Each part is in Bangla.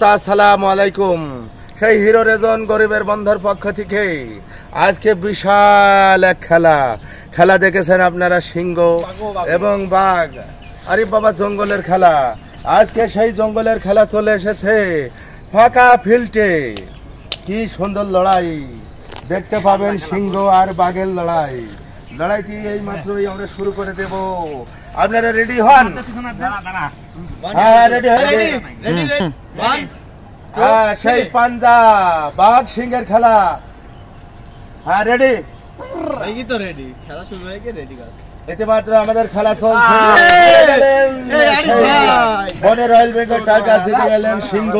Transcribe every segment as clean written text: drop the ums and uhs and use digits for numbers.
শ্রোতা আসসালামু আলাইকুম। সেই হিরো রেজন গরিবের বন্ধুর পক্ষ থেকে আজকে বিশাল এক খেলা দেখেছেন আপনারা, সিংহ এবং বাঘ। আরে বাবা, জঙ্গলের খেলা। আজকে সেই জঙ্গলের খেলা চলে এসেছে ফাঁকা ফিল্ডে। কি সুন্দর লড়াই দেখতে পাবেন, সিংহ আর বাঘের লড়াইটি এই মাত্রই আমরা শুরু করে দেব। আপনারা রেডি হন? হ্যাঁ, রেডি। সেই পাঞ্জা বাঘ সিংহের খেলা। হ্যাঁ, রেডি। ইতিমাত্র আমাদের খেলা চলছে। বনে রয়্যাল বেঙ্গল টাইগার জিতে গেলেন সিংহ।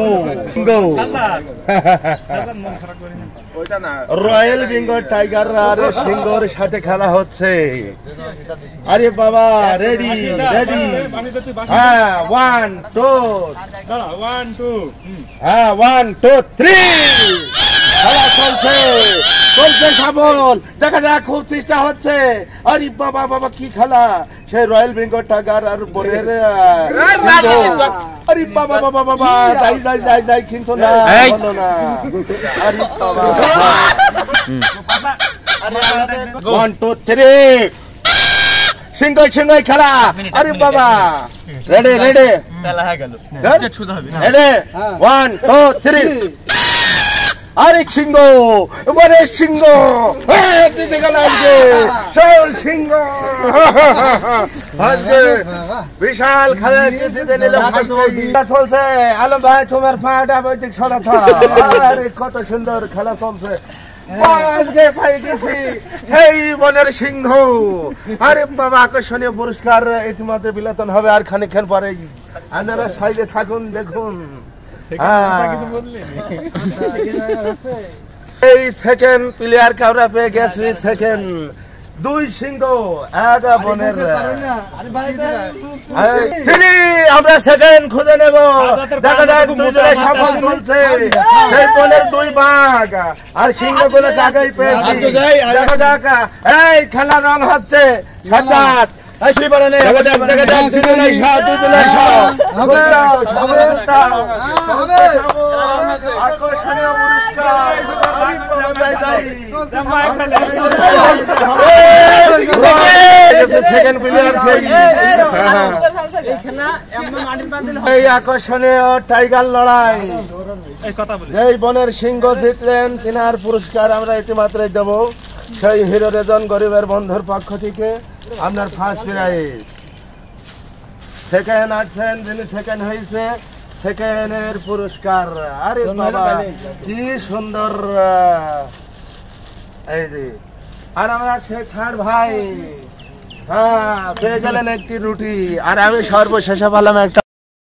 রয়্যাল বেঙ্গল টাইগার আর সিংহর সাথে খেলা হচ্ছে। আরে বাবা, রেডি। হ্যাঁ, 1 2 হ্যাঁ 1 2 3 খেলা চলছে সাবল। দেখা যাক, খুব চেষ্টা হচ্ছে। আরে বাবা, কি খেলা! সেই রয়্যাল বেঙ্গল টাইগার আর বনের আরে বাবা যাই কিন্তু না, বলো না। আরে বাবা, 1 2 3 সিংহ খেলা। আরে বাবা, রেডি রেডি 1 2 3। আরে সিংহ, এবারে সিংহ জিতে গেল আজকে। সিংহ আজকে বিশাল খেলা জিতে নিল। চলছে। আলম ভাই, তোমার পাটা বৈদিক সরাত। আরে কত সুন্দর খেলা চলছে। আজকে পাই গেছি এই বনের সিংহ। আরে বাবা, আকর্ষণীয় পুরস্কার ইতিমধ্যে বিলেতন হবে আর খানিকক্ষণ পরে। আপনারা সাইডে থাকুন, দেখুন। এই সেকেন্ড প্লেয়ার কাউরা পেয়ে গেছি। সেকেন্ড 2 সিংহ 1 বনের। আমরা সেকেন্ড খুঁজে নেব। দেখা যাক দুজনে সফল চলছে। সেই বনের 2 বাঘ আর সিংহ গুলো কাকেই পেয়েছি। দেখা যাক, এই খেলা রং হচ্ছে সাজাত। আকর্ষণীয় সেকেন্ড প্লেয়ার এই আকর্ষণীয় টাইগার লড়াই। এই বনের সিংহ জিতলেন, তিনার পুরস্কার আমরা ইতিমাত্রই দেব সেই হিরো রেজন গরিবের বন্ধুর পক্ষ থেকে। আপনার ফার্স্ট প্রাইজ। সেকেন্ড আসছেন যিনি সেকেন্ড হয়েছে, সেকেন্ডের পুরস্কার। আরে বাবা, কি সুন্দর! এই যে, আর আমরা সেই থার্ড ভাই। হ্যাঁ, পেয়ে গেলেন একটি রুটি। আর আমি সর্বশেষে পেলাম একটা